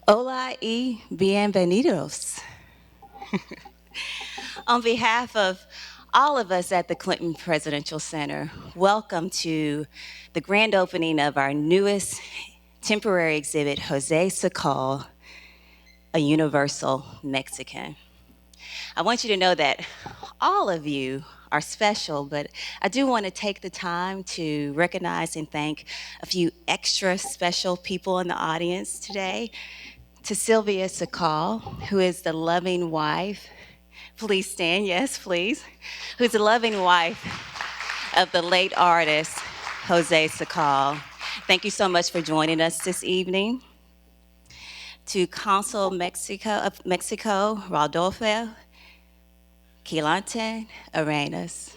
Hola y bienvenidos. On behalf of all of us at the Clinton Presidential Center, welcome to the grand opening of our newest temporary exhibit, José Sacal, a Universal Mexican. I want you to know that all of you are special, but I do want to take the time to recognize and thank a few extra special people in the audience today. To Sylvia Sacal, who is the loving wife, please stand, yes, please, who's the loving wife of the late artist, José Sacal. Thank you so much for joining us this evening. To Consul of Mexico, Rodolfo Quilantán Arenas.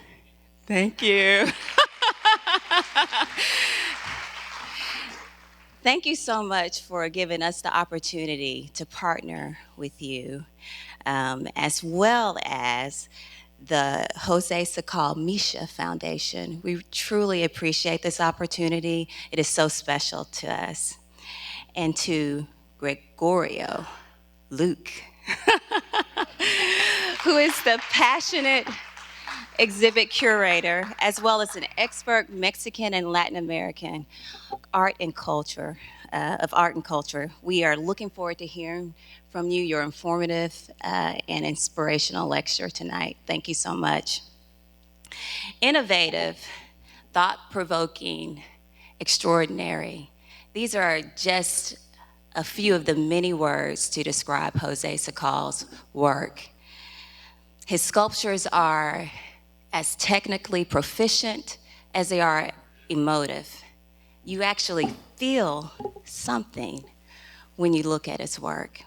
Thank you. Thank you so much for giving us the opportunity to partner with you, as well as the José Sacal Micha Foundation. We truly appreciate this opportunity. It is so special to us. And to Gregorio Luke, who is the passionate exhibit curator, as well as an expert Mexican and Latin American art and culture, of art and culture. We are looking forward to hearing from you your informative and inspirational lecture tonight. Thank you so much. Innovative, thought-provoking, extraordinary. These are just a few of the many words to describe José Sacal's work. His sculptures are as technically proficient as they are emotive. You actually feel something when you look at his work.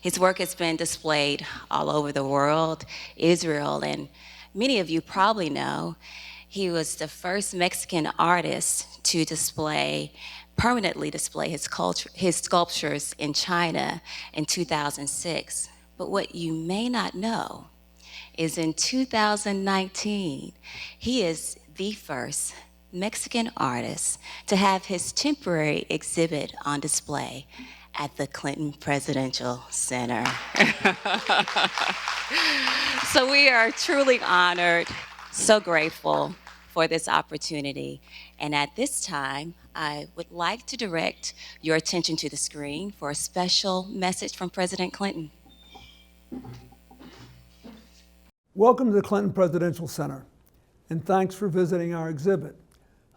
His work has been displayed all over the world, Israel, and many of you probably know he was the first Mexican artist to permanently display his sculptures in China in 2006. But what you may not know is in 2019, he is the first Mexican artist to have his temporary exhibit on display at the Clinton Presidential Center. So we are truly honored, so grateful for this opportunity. And at this time, I would like to direct your attention to the screen for a special message from President Clinton. Welcome to the Clinton Presidential Center, and thanks for visiting our exhibit,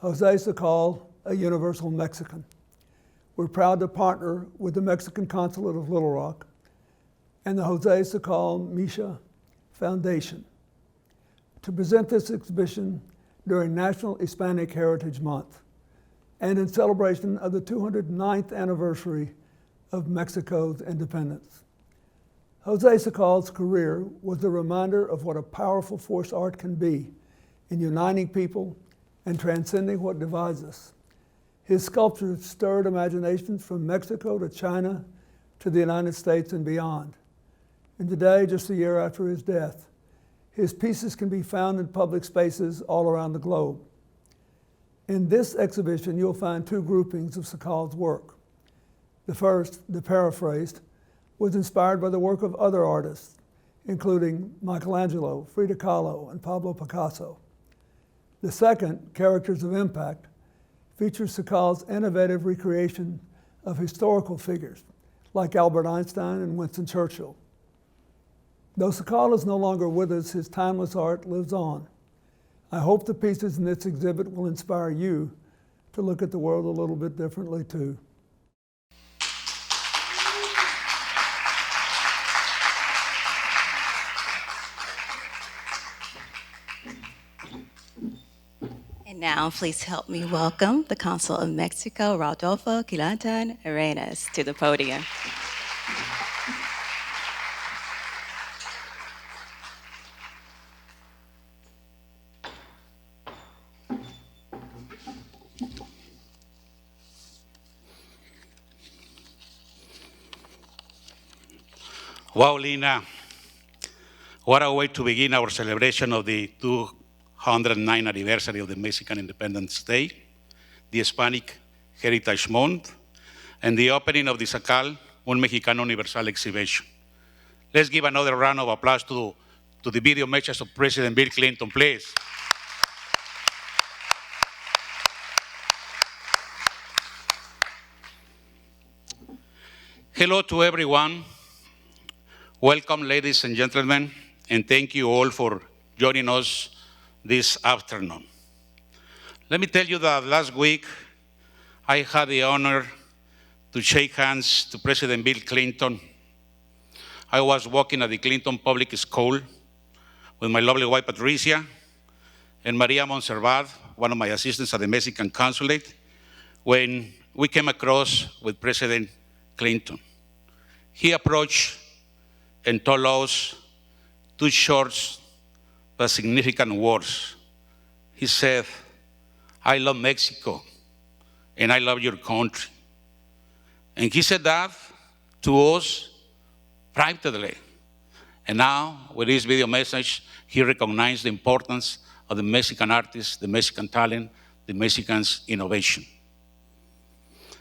José Sacal, a Universal Mexican. We're proud to partner with the Mexican Consulate of Little Rock and the José Sacal Micha Foundation to present this exhibition during National Hispanic Heritage Month and in celebration of the 209th anniversary of Mexico's independence. José Sacal's career was a reminder of what a powerful force art can be in uniting people and transcending what divides us. His sculptures stirred imaginations from Mexico to China to the United States and beyond. And today, just a year after his death, his pieces can be found in public spaces all around the globe. In this exhibition, you'll find two groupings of Sacal's work. The first, the paraphrased, was inspired by the work of other artists, including Michelangelo, Frida Kahlo, and Pablo Picasso. The second, Characters of Impact, features Sacal's innovative recreation of historical figures like Albert Einstein and Winston Churchill. Though Sacal is no longer with us, his timeless art lives on. I hope the pieces in this exhibit will inspire you to look at the world a little bit differently too. And now, please help me welcome the Consul of Mexico, Rodolfo Quilantán Arenas, to the podium. Wow, Lina, what a way to begin our celebration of the 209th anniversary of the Mexican Independence Day, the Hispanic Heritage Month, and the opening of the Sacal, Un Mexicano Universal exhibition. Let's give another round of applause to the video messages of President Bill Clinton, please. Hello to everyone. Welcome, ladies and gentlemen, and thank you all for joining us this afternoon. Let me tell you that last week, I had the honor to shake hands to President Bill Clinton. I was working at the Clinton Public School with my lovely wife, Patricia, and Maria Monservat, one of my assistants at the Mexican Consulate, when we came across with President Clinton. He approached and told us two short but significant words. He said, "I love Mexico, and I love your country." And he said that to us privately. And now, with this video message, he recognized the importance of the Mexican artists, the Mexican talent, the Mexicans' innovation.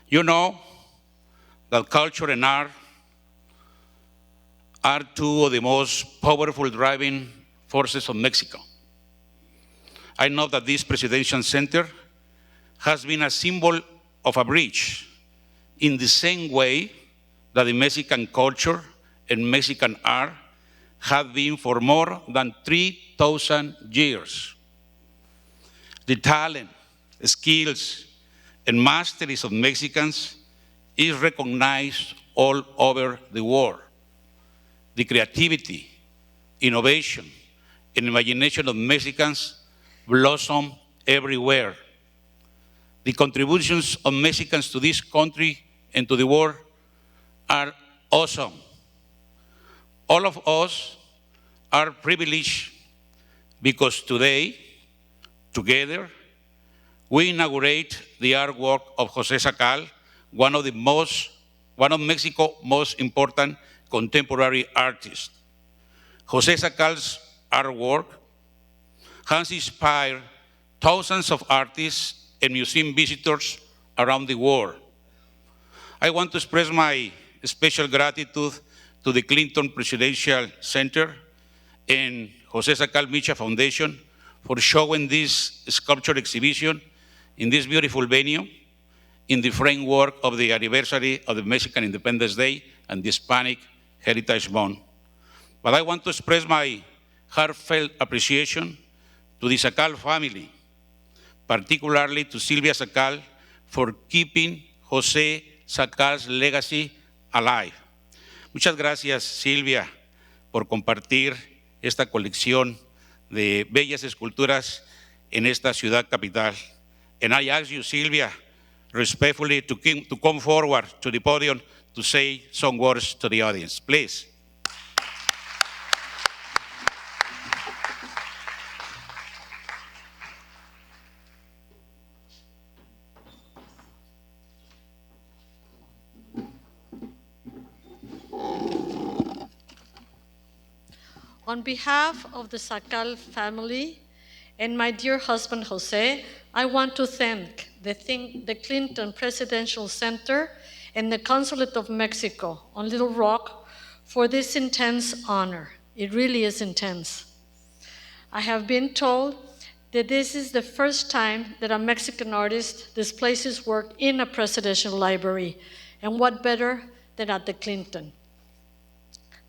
You know that culture and art are two of the most powerful driving forces of Mexico. I know that this presidential center has been a symbol of a bridge in the same way that the Mexican culture and Mexican art have been for more than 3,000 years. The talent, skills, and masteries of Mexicans is recognized all over the world. The creativity, innovation, and imagination of Mexicans blossom everywhere. The contributions of Mexicans to this country and to the world are awesome. All of us are privileged because today, together, we inaugurate the artwork of José Sacal, one of Mexico's most important contemporary artists. José Sacal's artwork has inspired thousands of artists and museum visitors around the world. I want to express my special gratitude to the Clinton Presidential Center and José Sacal Micha Foundation for showing this sculpture exhibition in this beautiful venue in the framework of the anniversary of the Mexican Independence Day and the Hispanic Heritage Month. But I want to express my heartfelt appreciation to the Sacal family, particularly to Silvia Sacal, for keeping José Sacal's legacy alive. Muchas gracias, Silvia, por compartir esta colección de bellas esculturas en esta ciudad capital. And I ask you, Silvia, respectfully to come forward to the podium to say some words to the audience, please. On behalf of the Sacal family and my dear husband, Jose, I want to thank the Clinton Presidential Center and the Consulate of Mexico on Little Rock for this intense honor. It really is intense. I have been told that this is the first time that a Mexican artist displays his work in a presidential library, and what better than at the Clinton.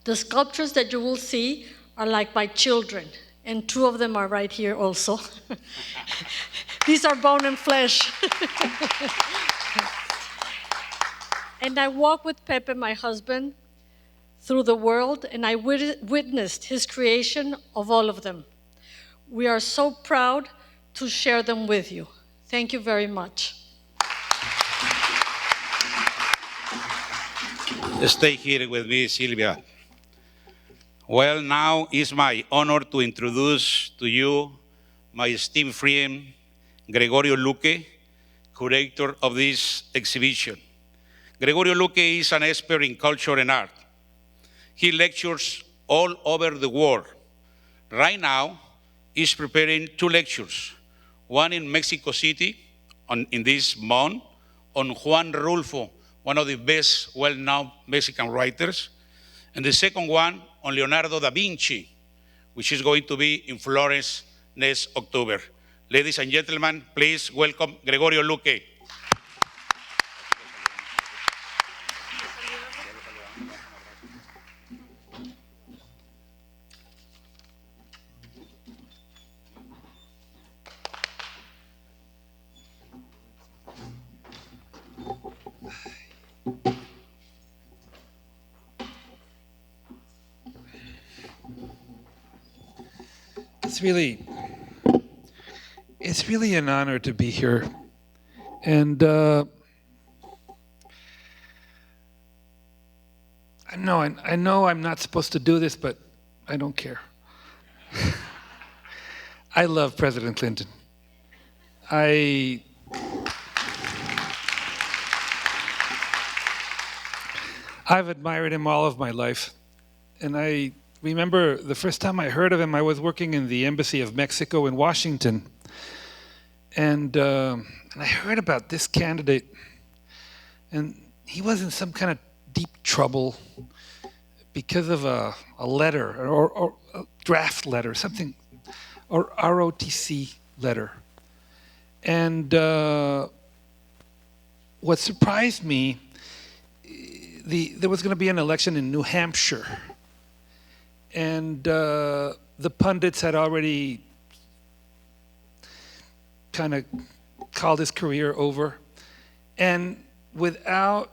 The sculptures that you will see are like my children, and two of them are right here also. These are bone and flesh. And I walk with Pepe, my husband, through the world, and I witnessed his creation of all of them. We are so proud to share them with you. Thank you very much. Stay here with me, Silvia. Well, now it's my honor to introduce to you my esteemed friend, Gregorio Luke, curator of this exhibition. Gregorio Luke is an expert in culture and art. He lectures all over the world. Right now, he's preparing two lectures, one in Mexico City in this month on Juan Rulfo, one of the best well-known Mexican writers. And the second one on Leonardo da Vinci, which is going to be in Florence next October. Ladies and gentlemen, please welcome Gregorio Luke. It's really an honor to be here. And I know I'm not supposed to do this, but I don't care. I love President Clinton. I've admired him all of my life. And I remember the first time I heard of him, I was working in the Embassy of Mexico in Washington. And I heard about this candidate. And he was in some kind of deep trouble because of a letter or a draft letter, something, or ROTC letter. And what surprised me, there was going to be an election in New Hampshire. And the pundits had already kind of called his career over. And without,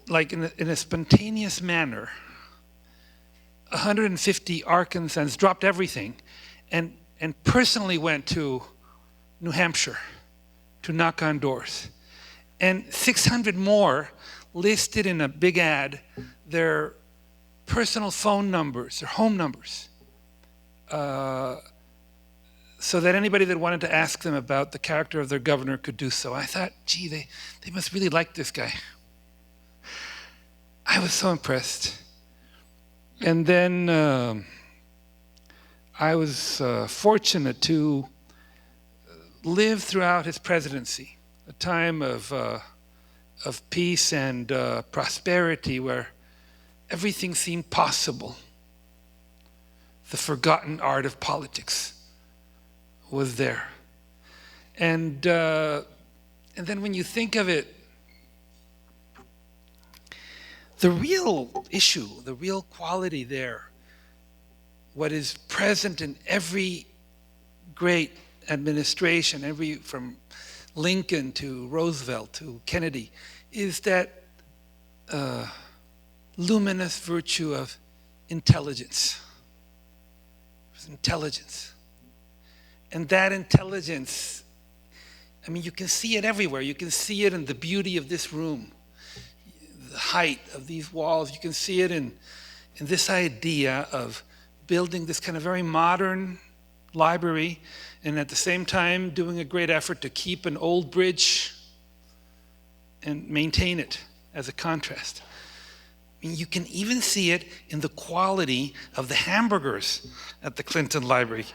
like in a spontaneous manner, 150 Arkansans dropped everything and personally went to New Hampshire to knock on doors. And 600 more listed in a big ad their personal phone numbers, their home numbers, so that anybody that wanted to ask them about the character of their governor could do so. I thought, gee, they must really like this guy. I was so impressed. And then I was fortunate to live throughout his presidency, a time of peace and prosperity where everything seemed possible. The forgotten art of politics was there. And then when you think of it, the real issue, the real quality there, what is present in every great administration, from Lincoln to Roosevelt to Kennedy, is that luminous virtue of intelligence. Intelligence. And that intelligence, I mean, you can see it everywhere. You can see it in the beauty of this room, the height of these walls. You can see it in this idea of building this kind of very modern library and at the same time doing a great effort to keep an old bridge and maintain it as a contrast. I mean, you can even see it in the quality of the hamburgers at the Clinton Library.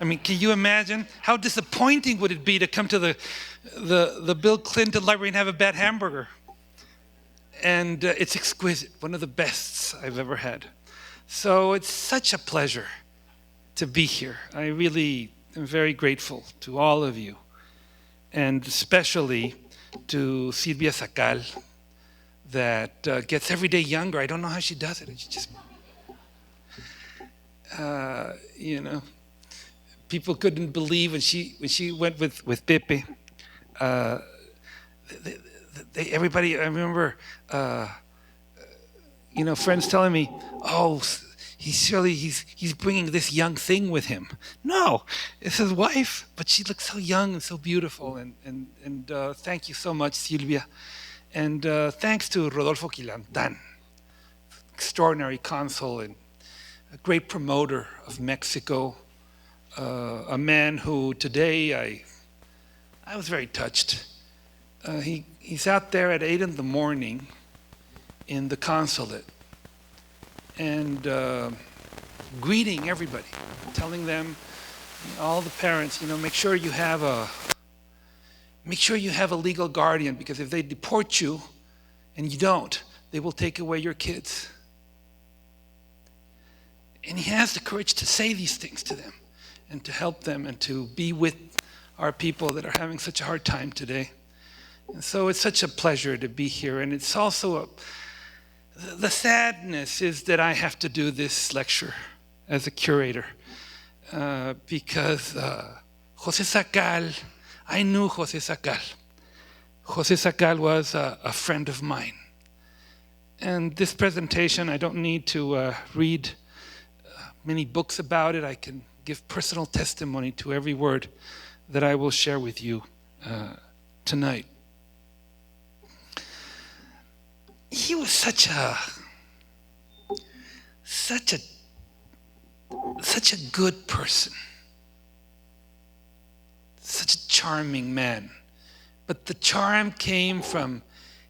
I mean, can you imagine how disappointing would it be to come to the Bill Clinton Library and have a bad hamburger? And it's exquisite, one of the bests I've ever had. So it's such a pleasure to be here. I really am very grateful to all of you, and especially to José Sacal, that gets every day younger. I don't know how she does it. It's just, people couldn't believe when she went with Pepe. Everybody, I remember, friends telling me, "Oh, he's bringing this young thing with him." No, it's his wife, but she looks so young and so beautiful. And thank you so much, Silvia. And thanks to Rodolfo Quilantán, extraordinary consul and a great promoter of Mexico, a man who today I was very touched. He's out there at 8 a.m. in the consulate and greeting everybody, telling them, all the parents, make sure you have a legal guardian, because if they deport you and you don't, they will take away your kids. And he has the courage to say these things to them and to help them and to be with our people that are having such a hard time today. And so it's such a pleasure to be here. And it's also the sadness is that I have to do this lecture as a curator because José Sacal, I knew José Sacal. José Sacal was a friend of mine. And this presentation, I don't need to read many books about it. I can give personal testimony to every word that I will share with you tonight. He was such a good person, such a charming man. But the charm came from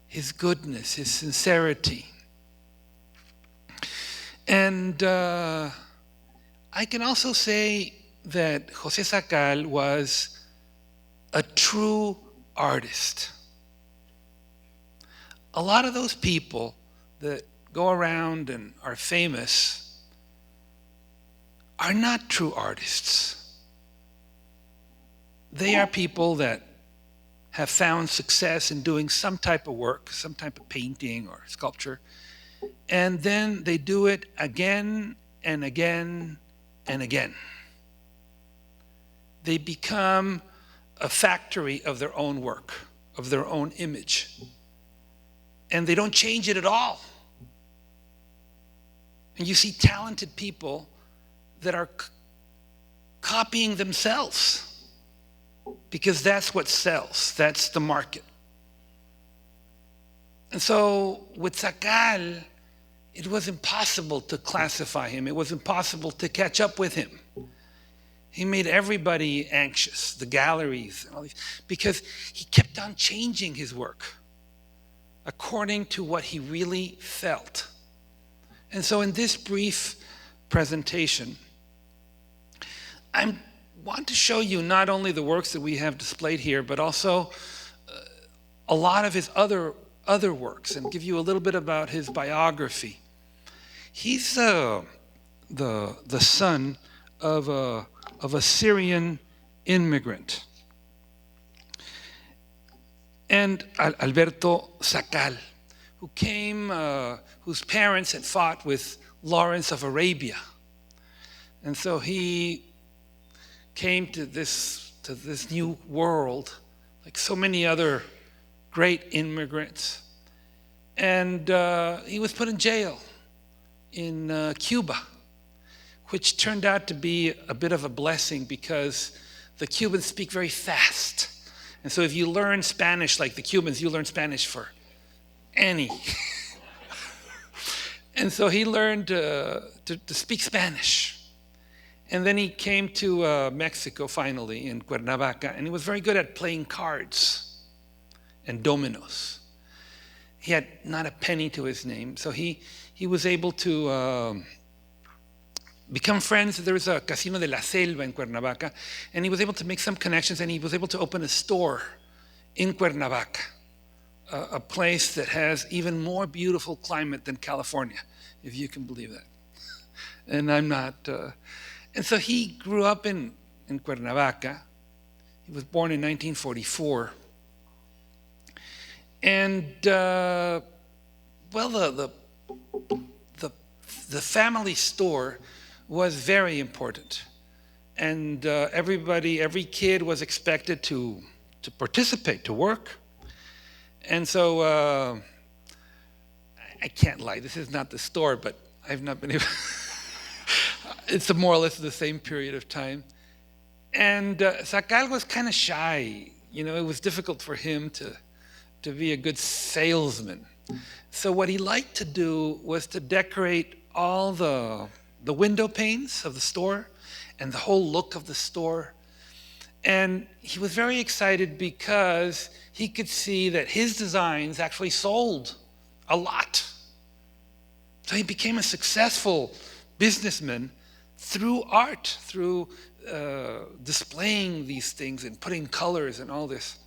his goodness, his sincerity. And I can also say that José Sacal was a true artist. A lot of those people that go around and are famous are not true artists. They are people that have found success in doing some type of work, some type of painting or sculpture, and then they do it again and again and again. They become a factory of their own work, of their own image. And they don't change it at all. And you see talented people that are copying themselves because that's what sells, that's the market. And so with Sacal, it was impossible to classify him. It was impossible to catch up with him. He made everybody anxious, the galleries, and all these, because he kept on changing his work according to what he really felt. And so in this brief presentation, I want to show you not only the works that we have displayed here, but also a lot of his other works and give you a little bit about his biography. He's the son of a Syrian immigrant. And Alberto Sacal, who came, whose parents had fought with Lawrence of Arabia. And so he came to this new world, like so many other great immigrants. And he was put in jail in Cuba, which turned out to be a bit of a blessing because the Cubans speak very fast. And so if you learn Spanish like the Cubans, you learn Spanish for any. And so he learned to speak Spanish. And then he came to Mexico finally, in Cuernavaca, and he was very good at playing cards and dominoes. He had not a penny to his name, so he was able to become friends. There was a Casino de la Selva in Cuernavaca, and he was able to make some connections, and he was able to open a store in Cuernavaca, a place that has even more beautiful climate than California, if you can believe that. And I'm not. And so he grew up in Cuernavaca. He was born in 1944. And well, the family store was very important, and every kid was expected to participate, to work. And so I can't lie, this is not the store, but I've not been able. It's more or less the same period of time. And Sacal was kind of shy. You know, it was difficult for him to be a good salesman. So what he liked to do was to decorate all the window panes of the store and the whole look of the store. And he was very excited because he could see that his designs actually sold a lot. So he became a successful businessman through art, through displaying these things and putting colors and all this.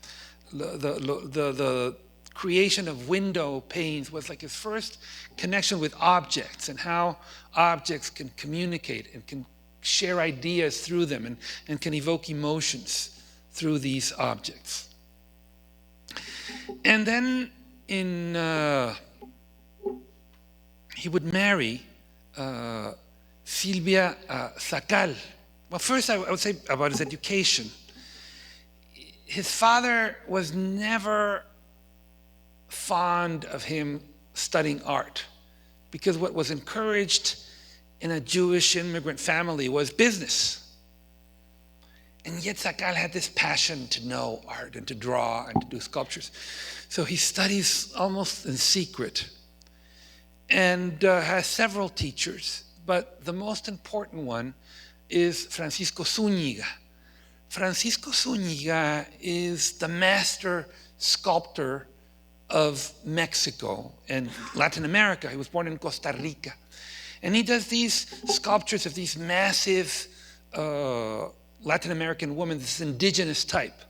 The creation of window panes was like his first connection with objects and how objects can communicate and can share ideas through them and can evoke emotions through these objects. And then he would marry Silvia Sacal. Well, first I would say about his education. His father was never fond of him studying art because what was encouraged in a Jewish immigrant family was business. And yet Sacal had this passion to know art and to draw and to do sculptures. So he studies almost in secret and has several teachers, but the most important one is Francisco Zúñiga. Francisco Zúñiga is the master sculptor of Mexico and Latin America. He was born in Costa Rica. And he does these sculptures of these massive Latin American women, this indigenous type.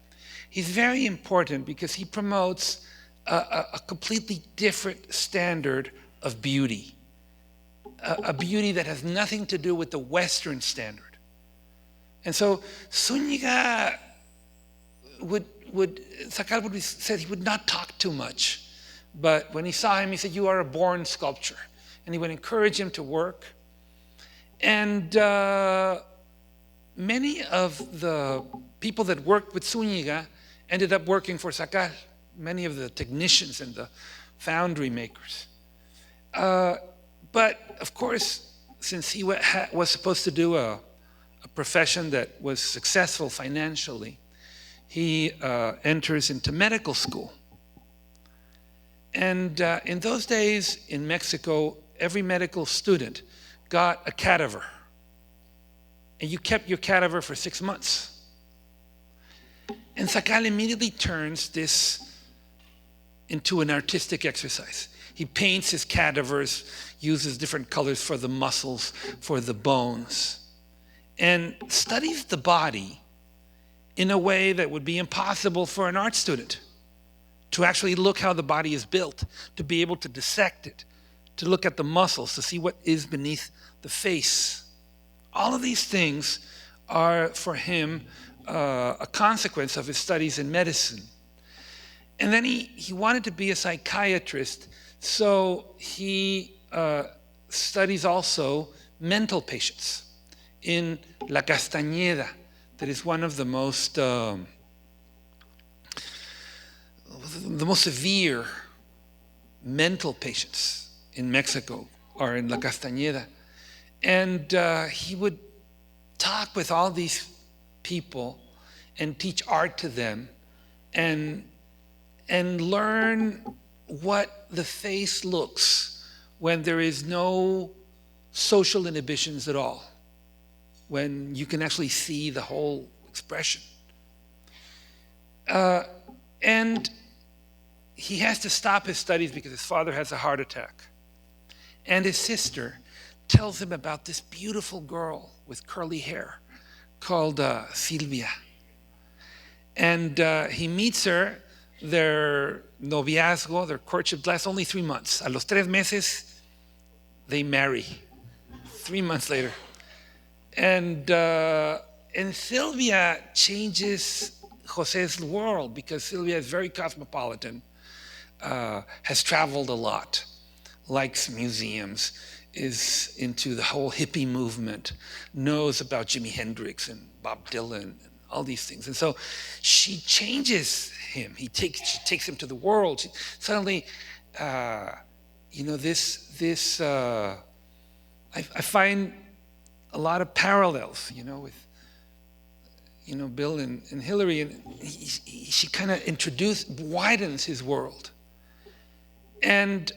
He's very important because he promotes a completely different standard of beauty, a beauty that has nothing to do with the Western standard. And so Zúñiga Sacal said he would not talk too much, but when he saw him, he said, "You are a born sculptor." And he would encourage him to work. And many of the people that worked with Zúñiga ended up working for Sacal, many of the technicians and the foundry makers. But of course, since he was supposed to do a profession that was successful financially, he enters into medical school. And in those days in Mexico, every medical student got a cadaver. And you kept your cadaver for 6 months. And Sacal immediately turns this into an artistic exercise. He paints his cadavers, uses different colors for the muscles, for the bones, and studies the body in a way that would be impossible for an art student, to actually look how the body is built, to be able to dissect it, to look at the muscles, to see what is beneath the face. All of these things are for him a consequence of his studies in medicine. And then he wanted to be a psychiatrist, so he studies also mental patients in La Castañeda, that is one of the most severe mental patients in Mexico are in La Castañeda. And he would talk with all these people and teach art to them and learn what the face looks when there is no social inhibitions at all, when you can actually see the whole expression. And he has to stop his studies because his father has a heart attack. And his sister tells him about this beautiful girl with curly hair called Silvia. And he meets her. Their noviazgo, their courtship lasts only 3 months. A los 3 meses, they marry. 3 months later. And Silvia changes Jose's world because Silvia is very cosmopolitan, has traveled a lot, likes museums, is into the whole hippie movement, knows about Jimi Hendrix and Bob Dylan and all these things. And so she changes him. She takes him to the world. Suddenly, I find a lot of parallels, with, Bill and Hillary, and she kind of widens his world. And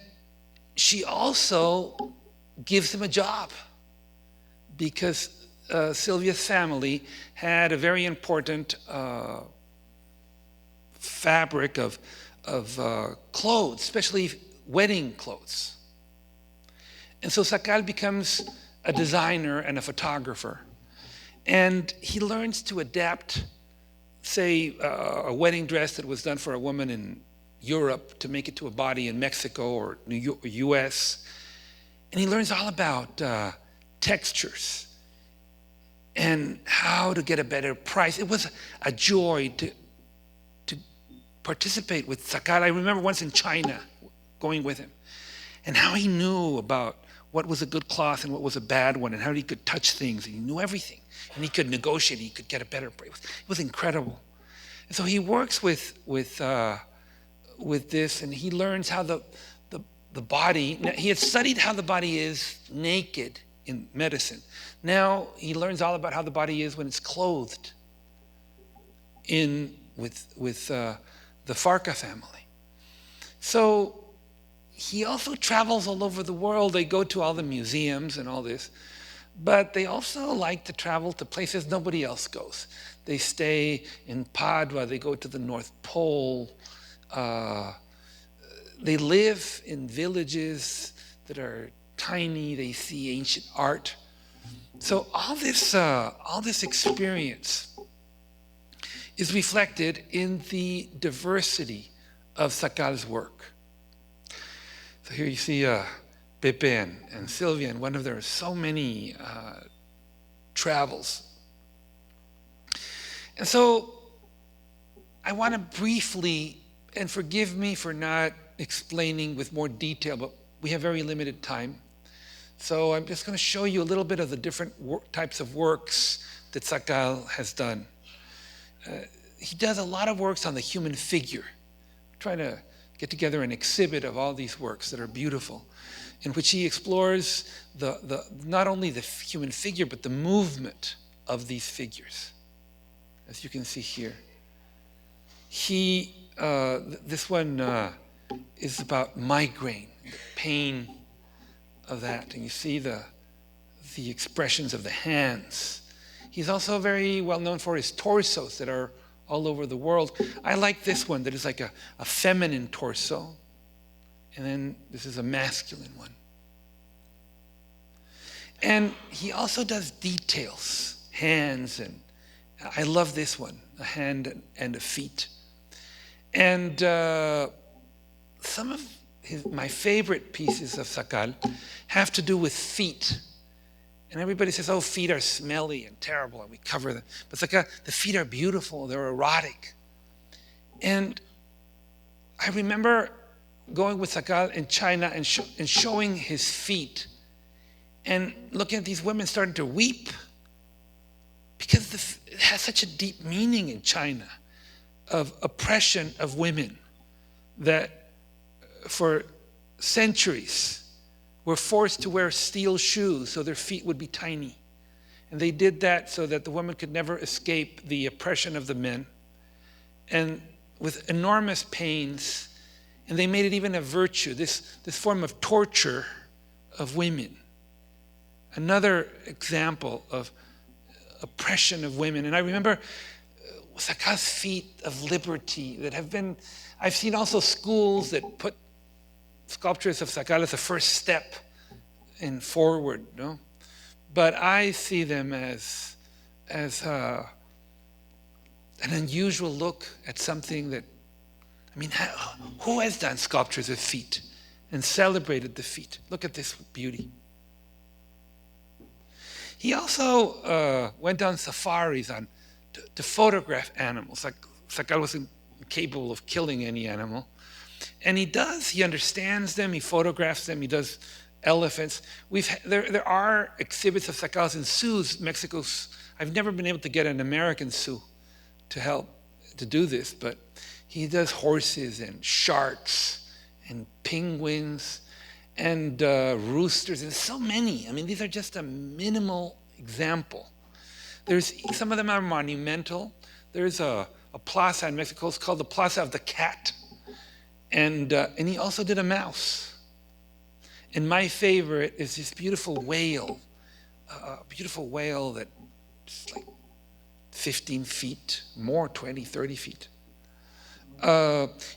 she also gives him a job because Silvia's family had a very important fabric of clothes, especially wedding clothes. And so Sacal becomes a designer and a photographer. And he learns to adapt, say, a wedding dress that was done for a woman in Europe to make it to a body in Mexico or US. And he learns all about textures and how to get a better price. It was a joy to participate with Sacal. I remember once in China going with him, and how he knew about what was a good cloth and what was a bad one, and how he could touch things, and he knew everything, and he could negotiate, he could get a better price. It was incredible. And so he works with this, and he learns how the body, he had studied how the body is naked in medicine. Now he learns all about how the body is when it's clothed with the Farca family. So he also travels all over the world. They go to all the museums and all this, but they also like to travel to places nobody else goes. They stay in Padua, they go to the North Pole. They live in villages that are tiny. They see ancient art. So all this experience is reflected in the diversity of Sacal's work. So here you see Pepe and Sylvia, and one of their so many travels. And so I want to briefly, and forgive me for not explaining with more detail, but we have very limited time. So I'm just going to show you a little bit of the different types of works that Sacal has done. He does a lot of works on the human figure. I'm trying to get together an exhibit of all these works that are beautiful, in which he explores not only the human figure, but the movement of these figures, as you can see here. This one is about migraine, the pain of that, and you see the expressions of the hands. He's also very well known for his torsos that are all over the world. I like this one that is like a feminine torso, and then this is a masculine one. And he also does details, hands, and I love this one, a hand and a feet. And some of my favorite pieces of Sacal have to do with feet. And everybody says, oh, feet are smelly and terrible, and we cover them. But Sacal, the feet are beautiful, they're erotic. And I remember going with Sacal in China and showing his feet, and looking at these women starting to weep, because it has such a deep meaning in China of oppression of women that for centuries were forced to wear steel shoes so their feet would be tiny. And they did that so that the woman could never escape the oppression of the men, and with enormous pains. And they made it even a virtue, this form of torture of women. Another example of oppression of women. And I remember Sacal's feet of liberty that have been, I've seen also schools that put sculptures of Sacal as a first step in forward, no? But I see them as an unusual look at something that, I mean, who has done sculptures of feet and celebrated the feet? Look at this beauty. He also went on safaris to photograph animals. Like Sacal wasn't capable of killing any animal. And he understands them, he photographs them, he does elephants. There are exhibits of Sacal's in zoos. I've never been able to get an American zoo to help to do this, but he does horses and sharks and penguins and roosters, and so many. I mean, these are just a minimal example. Some of them are monumental. There's a plaza in Mexico, it's called the Plaza of the Cat. And he also did a mouse. And my favorite is this beautiful whale, a beautiful whale that's like 15 feet, more, 20, 30 feet.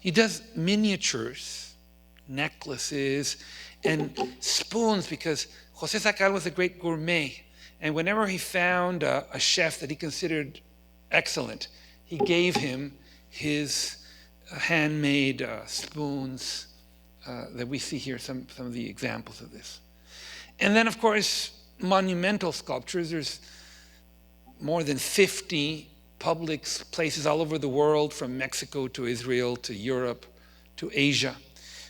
He does miniatures, necklaces, and spoons, because José Sacal was a great gourmet. And whenever he found a chef that he considered excellent, he gave him his handmade spoons that we see here, some of the examples of this. And then, of course, monumental sculptures. There's more than 50 public places all over the world, from Mexico to Israel to Europe to Asia.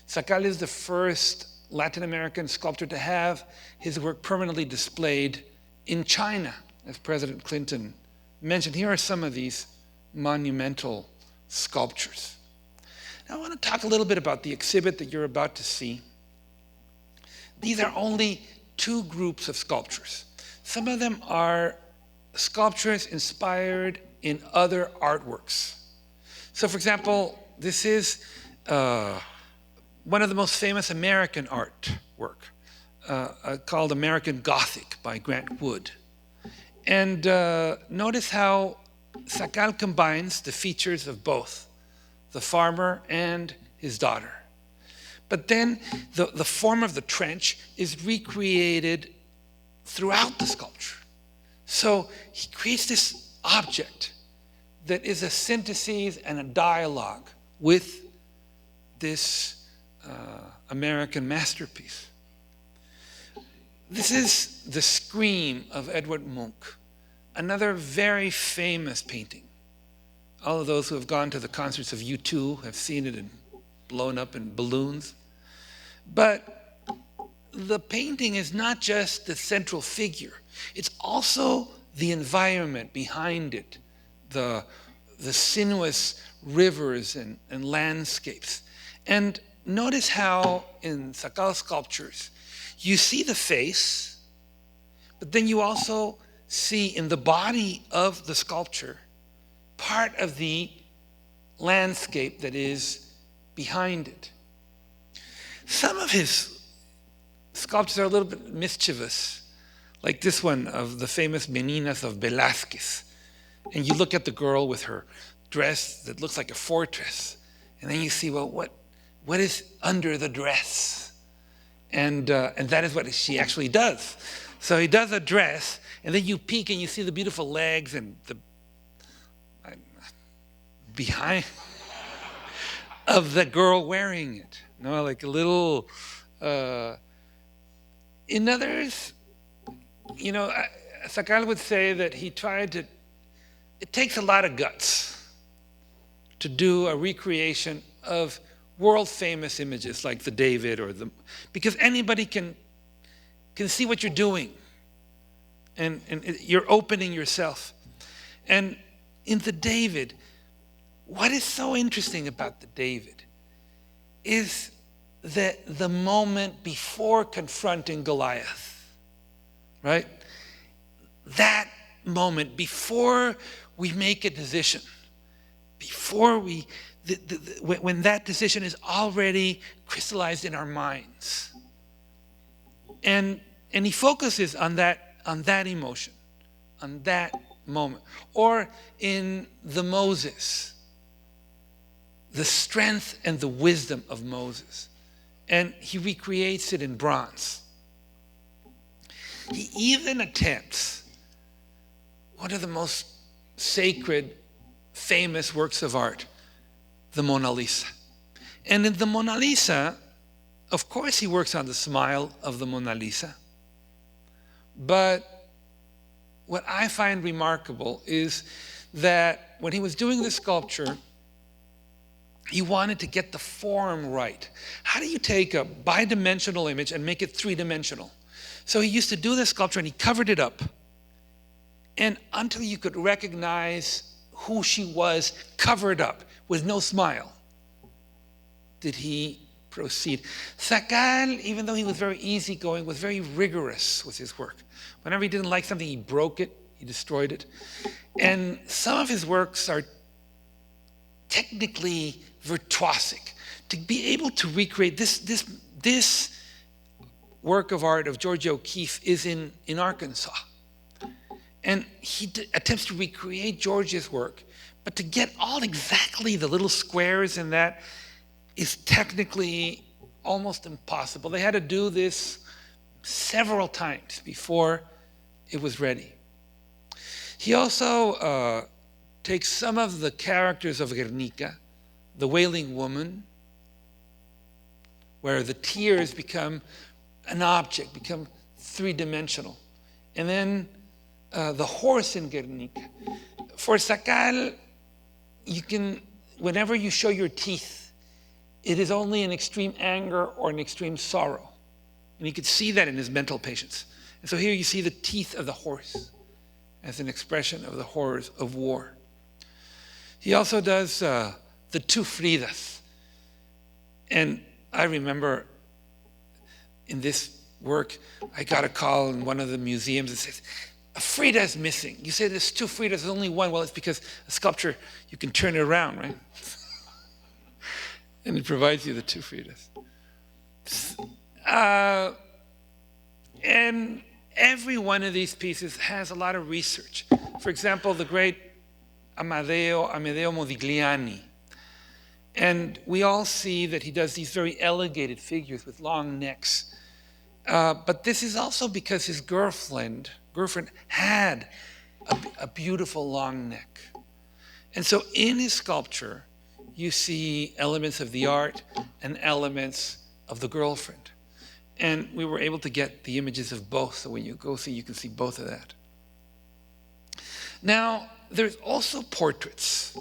Sacal is the first Latin American sculptor to have his work permanently displayed in China, as President Clinton mentioned. Here are some of these monumental sculptures. Now, I want to talk a little bit about the exhibit that you're about to see. These are only two groups of sculptures. Some of them are sculptures inspired in other artworks. So, for example, this is one of the most famous American artwork called American Gothic by Grant Wood. And notice how Sacal combines the features of both the farmer and his daughter. But then the form of the trench is recreated throughout the sculpture. So he creates this object that is a synthesis and a dialogue with this American masterpiece. This is The Scream of Edward Munch, another very famous painting. All of those who have gone to the concerts of U2 have seen it and blown up in balloons. But the painting is not just the central figure. It's also the environment behind it, the sinuous rivers and landscapes. And notice how in Sacal sculptures, you see the face, but then you also see in the body of the sculpture part of the landscape that is behind it. Some of his sculptures are a little bit mischievous, like this one of the famous Meninas of Velázquez. And you look at the girl with her dress that looks like a fortress, and then you see, well, what is under the dress? And that is what she actually does. So he does a dress, and then you peek and you see the beautiful legs and the behind of the girl wearing it. You know, like a little. In others, you know, Sacal would say that he tried to. It takes a lot of guts to do a recreation of world-famous images like the David or the, because anybody can see what you're doing, and you're opening yourself. And in the David, what is so interesting about the David is that the moment before confronting Goliath, right? That moment before we make a decision, before we, when that decision is already crystallized in our minds. And he focuses on that emotion, on that moment. Or in the Moses, the strength and the wisdom of Moses. And he recreates it in bronze. He even attempts one of the most sacred, famous works of art, the Mona Lisa. And in the Mona Lisa, of course he works on the smile of the Mona Lisa. But what I find remarkable is that when he was doing the sculpture, he wanted to get the form right. How do you take a bidimensional image and make it three-dimensional? So he used to do this sculpture and he covered it up. And until you could recognize who she was covered up with no smile, did he proceed. Sacal, even though he was very easygoing, was very rigorous with his work. Whenever he didn't like something, he broke it, he destroyed it. And some of his works are technically virtuosic. To be able to recreate this work of art of Georgia O'Keeffe is in Arkansas. And he attempts to recreate Georgia's work, but to get all exactly the little squares in that is technically almost impossible. They had to do this several times before it was ready. He also takes some of the characters of Guernica, the Wailing Woman, where the tears become an object, become three-dimensional. And then the horse in Guernica. For Sacal, you can, whenever you show your teeth, it is only in extreme anger or in extreme sorrow. And you could see that in his mental patients. And so here you see the teeth of the horse as an expression of the horrors of war. He also does the two Fridas. And I remember in this work, I got a call in one of the museums that says, a Frida is missing. You say there's two Fridas, there's only one. Well, it's because a sculpture, you can turn it around, right? And it provides you the two Fridas. And every one of these pieces has a lot of research. For example, the great Amedeo Modigliani. And we all see that he does these very elevated figures with long necks. But this is also because his girlfriend had a beautiful long neck. And so in his sculpture, you see elements of the art and elements of the girlfriend. And we were able to get the images of both. So when you go see, you can see both of that. Now, there's also portraits.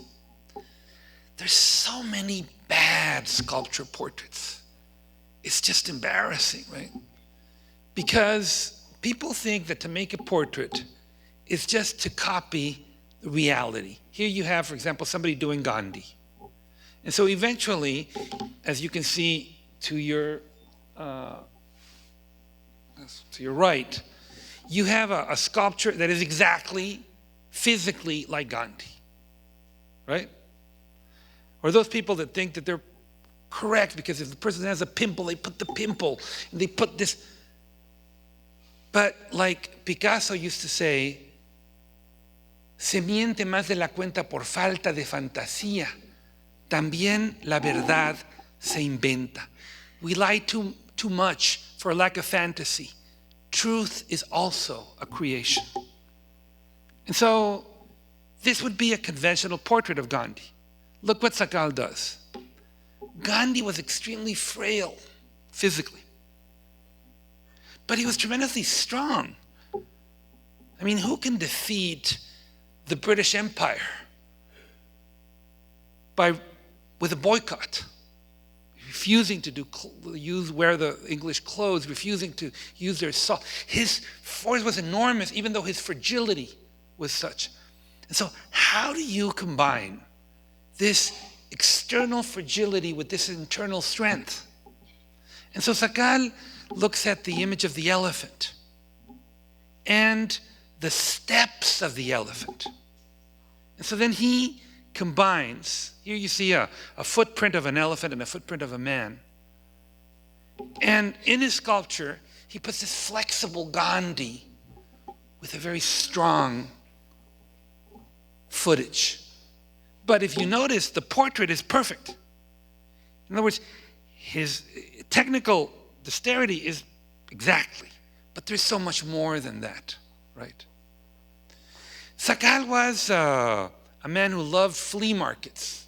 There's so many bad sculpture portraits. It's just embarrassing, right? Because people think that to make a portrait is just to copy reality. Here you have, for example, somebody doing Gandhi. And so eventually, as you can see to your right, you have a sculpture that is exactly, physically like Gandhi, right? Or those people that think that they're correct because if the person has a pimple, they put the pimple, and they put this. But like Picasso used to say, se miente más de la cuenta por falta de fantasía. También la verdad se inventa. We lie too much for lack of fantasy. Truth is also a creation. And so this would be a conventional portrait of Gandhi. Look what Sacal does. Gandhi was extremely frail physically, but he was tremendously strong. I mean, who can defeat the British Empire with a boycott? Refusing to wear the English clothes, refusing to use their salt. His force was enormous, even though his fragility was such. And so how do you combine this external fragility with this internal strength? And so Sacal looks at the image of the elephant and the steps of the elephant. And so then he combines, here you see a footprint of an elephant and a footprint of a man. And in his sculpture, he puts this flexible Gandhi with a very strong footage. But if you notice, the portrait is perfect. In other words, his technical dexterity is exactly, but there's so much more than that, right? Sacal was a man who loved flea markets.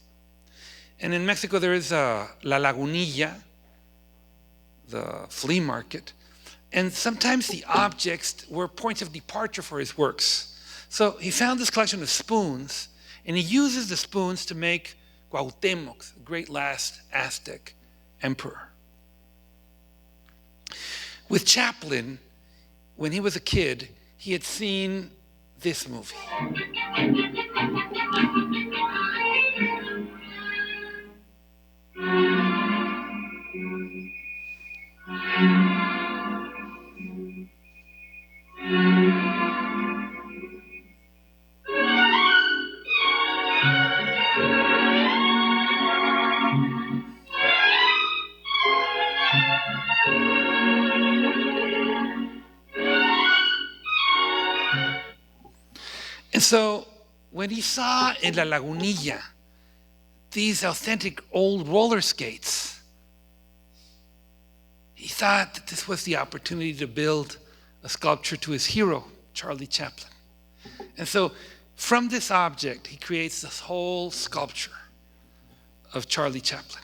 And in Mexico, there is La Lagunilla, the flea market. And sometimes the objects were points of departure for his works. So he found this collection of spoons, and he uses the spoons to make Cuauhtémoc, the great last Aztec emperor. With Chaplin, when he was a kid, he had seen this movie. And so when he saw in La Lagunilla these authentic old roller skates, he thought that this was the opportunity to build a sculpture to his hero, Charlie Chaplin. And so from this object, he creates this whole sculpture of Charlie Chaplin.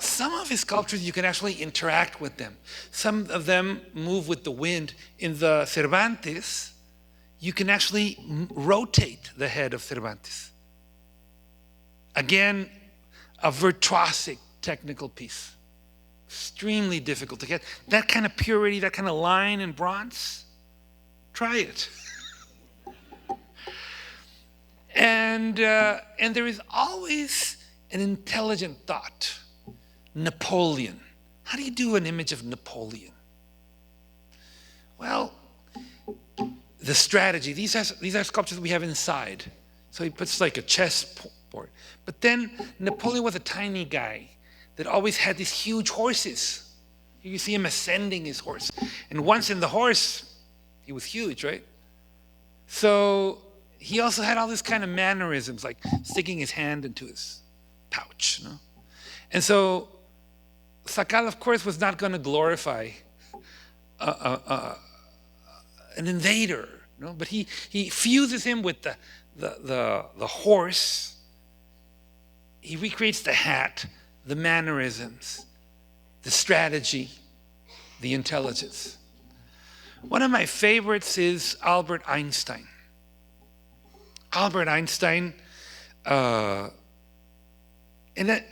Some of his sculptures, you can actually interact with them. Some of them move with the wind. In the Cervantes, you can actually rotate the head of Cervantes. Again, a virtuosic technical piece. Extremely difficult to get. That kind of purity, that kind of line in bronze, try it. And there is always an intelligent thought. Napoleon. How do you do an image of Napoleon? Well, the strategy. These are sculptures we have inside. So he puts like a chessboard. But then Napoleon was a tiny guy that always had these huge horses. You see him ascending his horse. And once in the horse, he was huge, right? So he also had all this kind of mannerisms, like sticking his hand into his pouch. You know? And so Sacal, of course, was not going to glorify an invader, you know? But he fuses him with the horse. He recreates the hat, the mannerisms, the strategy, the intelligence. One of my favorites is Albert Einstein. Albert Einstein, and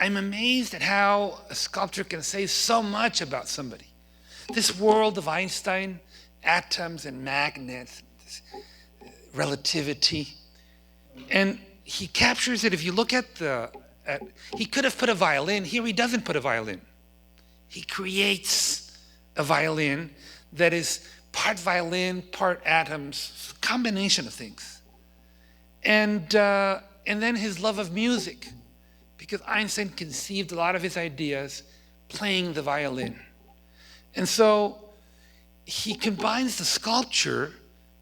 I'm amazed at how a sculpture can say so much about somebody. This world of Einstein, atoms and magnets, relativity, and he captures it. If you look at he could have put a violin. Here he doesn't put a violin. He creates a violin that is part violin, part atoms, a combination of things. And then his love of music, because Einstein conceived a lot of his ideas playing the violin. And so he combines the sculpture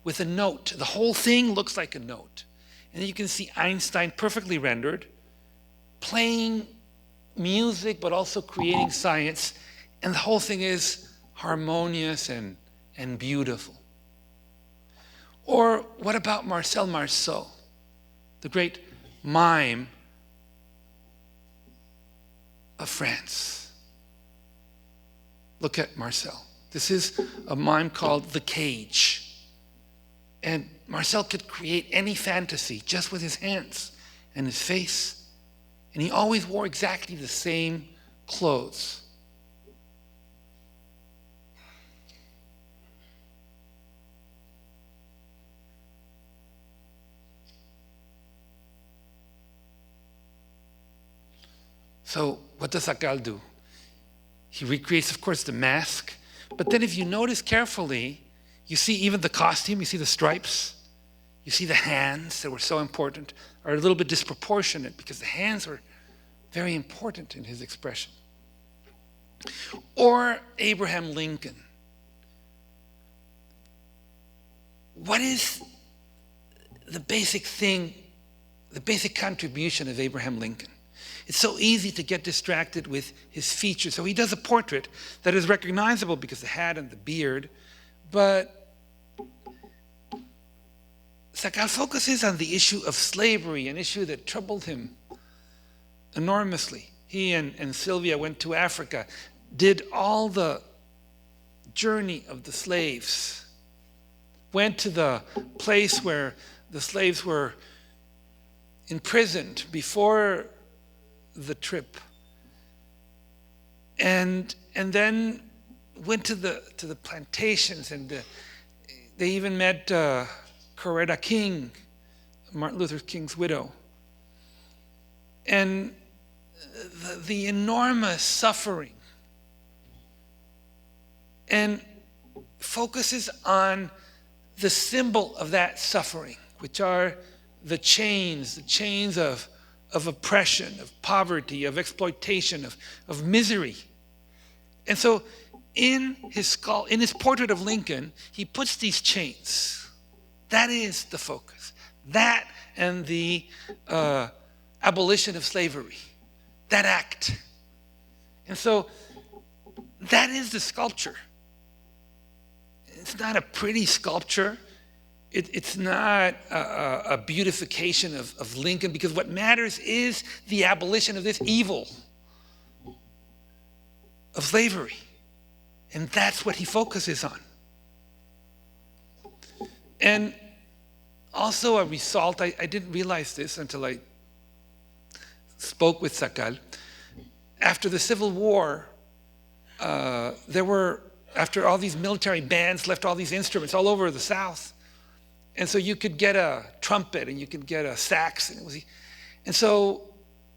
with a note. The whole thing looks like a note. And you can see Einstein perfectly rendered, playing music, but also creating science. And the whole thing is harmonious and beautiful. Or what about Marcel Marceau, the great mime of France? Look at Marcel. This is a mime called The Cage. And Marcel could create any fantasy just with his hands and his face. And he always wore exactly the same clothes. So what does Sacal do? He recreates, of course, the mask. But then if you notice carefully, you see even the costume, you see the stripes, you see the hands that were so important are a little bit disproportionate because the hands were very important in his expression. Or Abraham Lincoln. What is the basic thing, the basic contribution of Abraham Lincoln? It's so easy to get distracted with his features. So he does a portrait that is recognizable because the hat and the beard, but Sacal focuses on the issue of slavery, an issue that troubled him enormously. He and Sylvia went to Africa, did all the journey of the slaves, went to the place where the slaves were imprisoned before the trip, and then went to the plantations, and they even met Coretta King, Martin Luther King's widow, and the enormous suffering, and focuses on the symbol of that suffering, which are the chains of oppression, of poverty, of exploitation, of misery. And so in his portrait of Lincoln, he puts these chains. That is the focus. That and the abolition of slavery. That act. And so that is the sculpture. It's not a pretty sculpture. it's not a beautification of Lincoln, because what matters is the abolition of this evil of slavery. And that's what he focuses on. And also a result, I didn't realize this until I spoke with Sacal. After the Civil War, after all these military bands left all these instruments all over the South, and so you could get a trumpet and you could get a sax, and so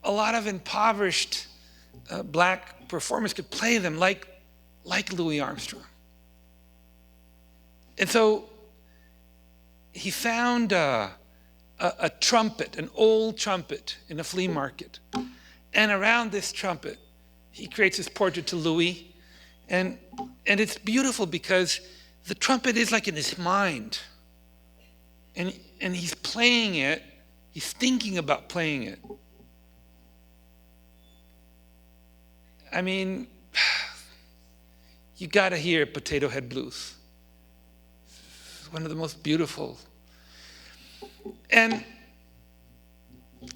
a lot of impoverished black performers could play them like Louis Armstrong. And so he found a trumpet, an old trumpet in a flea market. And around this trumpet, he creates his portrait to Louis. And it's beautiful because the trumpet is like in his mind. And he's playing it, he's thinking about playing it. I mean, you gotta hear Potato Head Blues. It's one of the most beautiful. And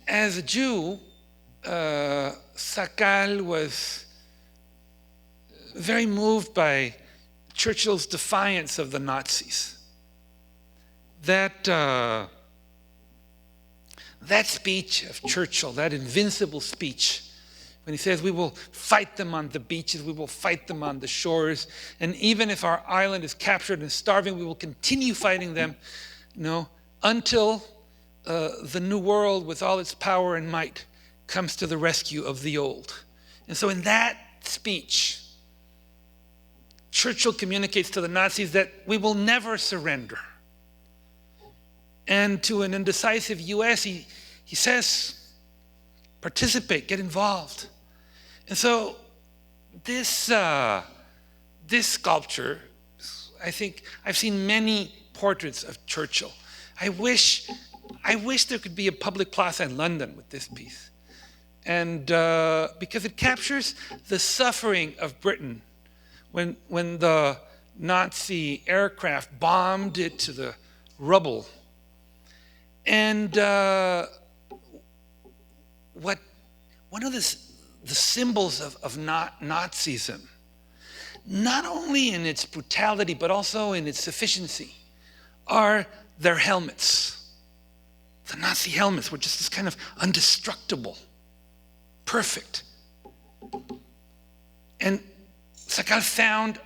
as a Jew, Sacal was very moved by Churchill's defiance of the Nazis. That speech of Churchill, that invincible speech, when he says, we will fight them on the beaches, we will fight them on the shores, and even if our island is captured and starving, we will continue fighting them, until the new world with all its power and might comes to the rescue of the old. And so in that speech, Churchill communicates to the Nazis that we will never surrender. And to an indecisive US, he says, participate, get involved. And so this sculpture, I think I've seen many portraits of Churchill. I wish there could be a public plaza in London with this piece. And because it captures the suffering of Britain when the Nazi aircraft bombed it to the rubble. And one of the symbols of Nazism, not only in its brutality, but also in its sufficiency, are their helmets. The Nazi helmets were just this kind of indestructible, perfect. And Sacal found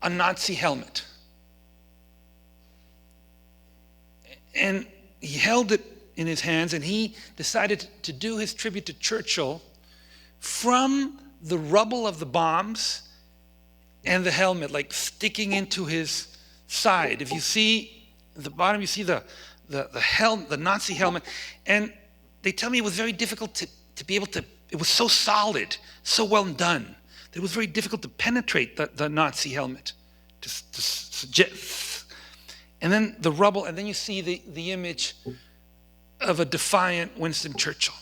a Nazi helmet. And he held it in his hands, and he decided to do his tribute to Churchill from the rubble of the bombs and the helmet, like sticking into his side. If you see at the bottom, you see the Nazi helmet, and they tell me it was very difficult to be able to, it was so solid, so well done, that it was very difficult to penetrate the Nazi helmet. And then the rubble, and then you see the image of a defiant Winston Churchill.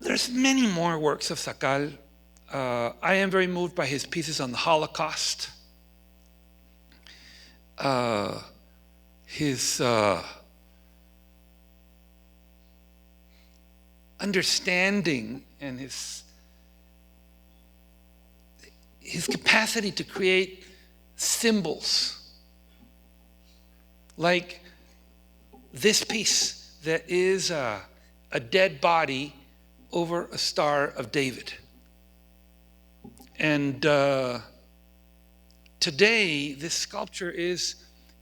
There's many more works of Sacal. I am very moved by his pieces on the Holocaust. His understanding and his capacity to create symbols, like this piece that is a dead body over a Star of David. And today, this sculpture is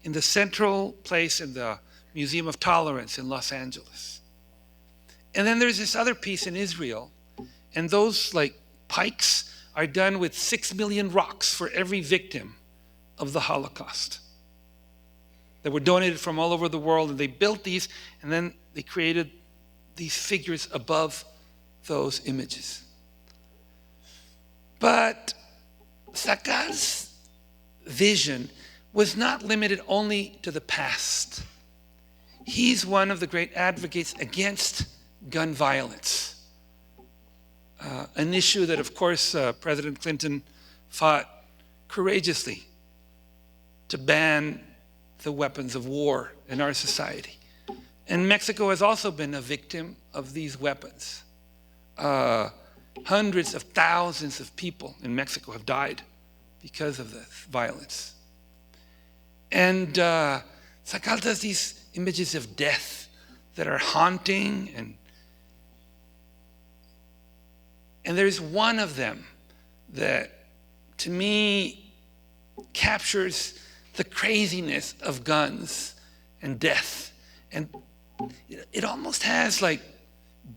in the central place in the Museum of Tolerance in Los Angeles. And then there's this other piece in Israel, and those like pikes are done with 6 million rocks for every victim of the Holocaust that were donated from all over the world, and they built these, and then they created these figures above those images. But Sacal's vision was not limited only to the past. He's one of the great advocates against gun violence, an issue that, of course, President Clinton fought courageously. to ban the weapons of war in our society. And Mexico has also been a victim of these weapons. Hundreds of thousands of people in Mexico have died because of this violence. And Sacal does these images of death that are haunting, and there's one of them that, to me, captures the craziness of guns and death. And it almost has like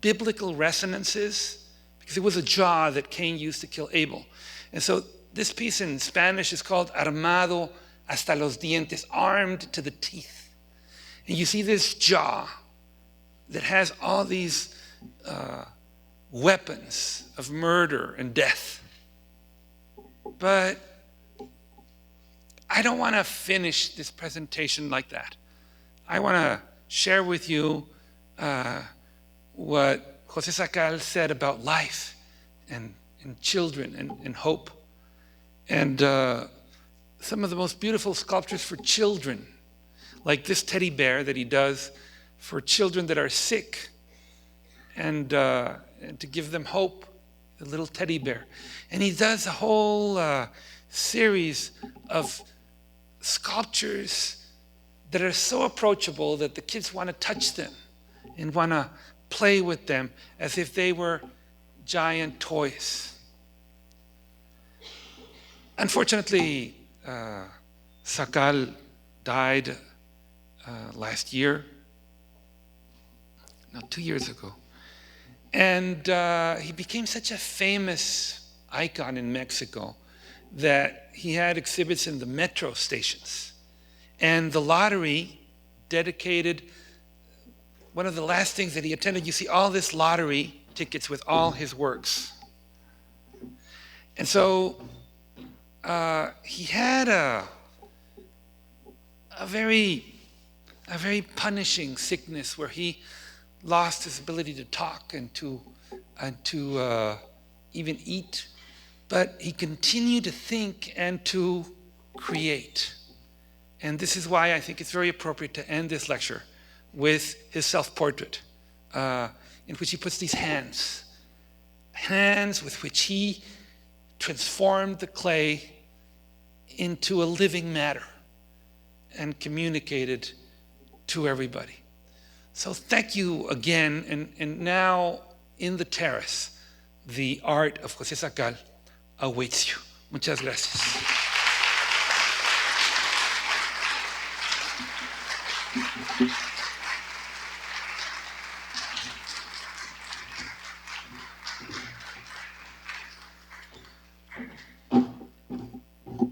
biblical resonances, because it was a jaw that Cain used to kill Abel. And so this piece in Spanish is called Armado hasta los dientes, armed to the teeth. And you see this jaw that has all these weapons of murder and death. But I don't want to finish this presentation like that. I want to share with you what José Sacal said about life and children and hope. And some of the most beautiful sculptures for children, like this teddy bear that he does for children that are sick, and to give them hope, the little teddy bear. And he does a whole series of sculptures that are so approachable that the kids want to touch them and want to play with them as if they were giant toys. Unfortunately, Sacal died last year, no, 2 years ago. And he became such a famous icon in Mexico that he had exhibits in the metro stations. And the lottery dedicated, one of the last things that he attended, you see all this lottery tickets with all his works. And so he had a very punishing sickness where he lost his ability to talk and to even eat, but he continued to think and to create. And this is why I think it's very appropriate to end this lecture with his self-portrait, in which he puts these hands with which he transformed the clay into a living matter and communicated to everybody. So thank you again, and now in the terrace, the art of José Sacal awaits you. Muchas gracias.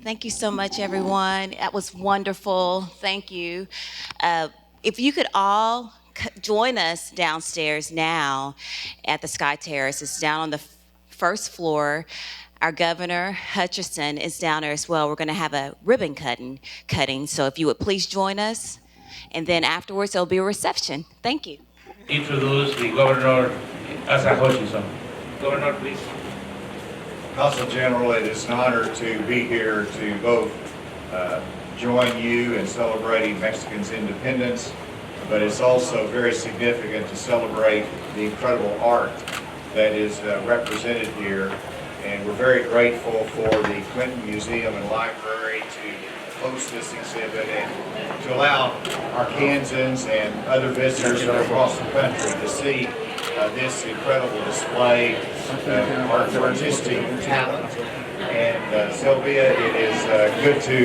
Thank you so much, everyone. That was wonderful. Thank you. If you could all join us downstairs now at the Sky Terrace. It's down on the first floor. Our Governor Hutchinson is down there as well. We're going to have a ribbon cutting. So if you would please join us. And then afterwards, there'll be a reception. Thank you. Introduce the Governor as a Hutchinson. Governor, please. Consul General, it is an honor to be here to both join you in celebrating Mexicans' independence, but it's also very significant to celebrate the incredible art that is represented here. And we're very grateful for the Clinton Museum and Library to host this exhibit and to allow Arkansans and other visitors from across the country to see this incredible display of artistic talent. And Sylvia, it is good to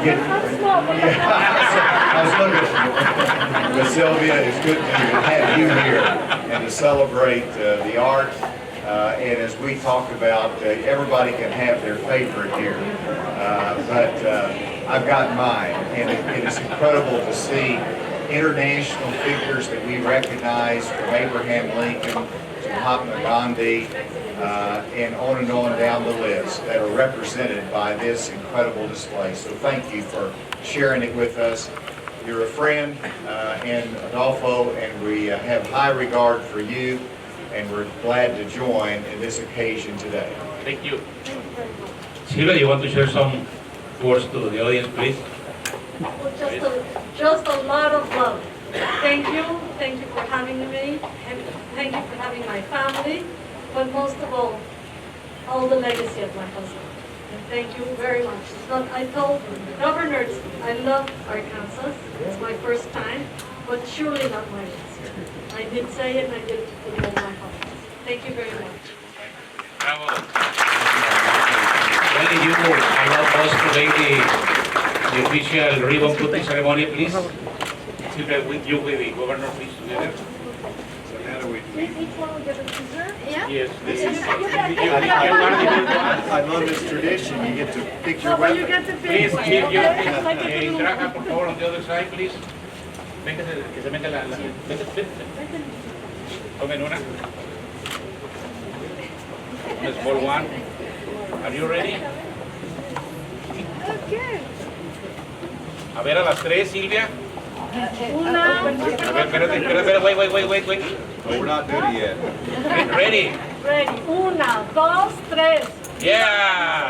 get. I was looking. But Sylvia, it's good to have you here and to celebrate the art. And as we talk about, everybody can have their favorite here, but I've got mine, and it is incredible to see international figures that we recognize, from Abraham Lincoln to Mahatma Gandhi, and on down the list, that are represented by this incredible display. So thank you for sharing it with us. You're a friend, and Rodolfo, and we have high regard for you, and we're glad to join in this occasion today. Thank you. Silvia, you want to share some words to the audience, please. Just a lot of love. Thank you for having me, and thank you for having my family, but most of all the legacy of my husband. And thank you very much. I told governors I love Arkansas. It's my first time, but surely not my last. I did say it, and I did put it in my heart. Thank you very much. Bravo. When you allow us to make the official ribbon cutting ceremony, please. With you, with the governor, please, together. So how do we? Each one will get a scissor. Yeah? Yes. This is, I love this tradition. You get to pick your Oh, you weapon. get the Please, big one. Chief, you. Okay. Traja, por favor, on the other side, please. Véngase, que se venga la. Véngase. Tomen una. One small one. Are you ready? Okay. A ver, a las tres, Silvia. Una. A ver, espérate, wait. We're not doing it yet. Ready? Ready. Una, dos, tres. Yeah!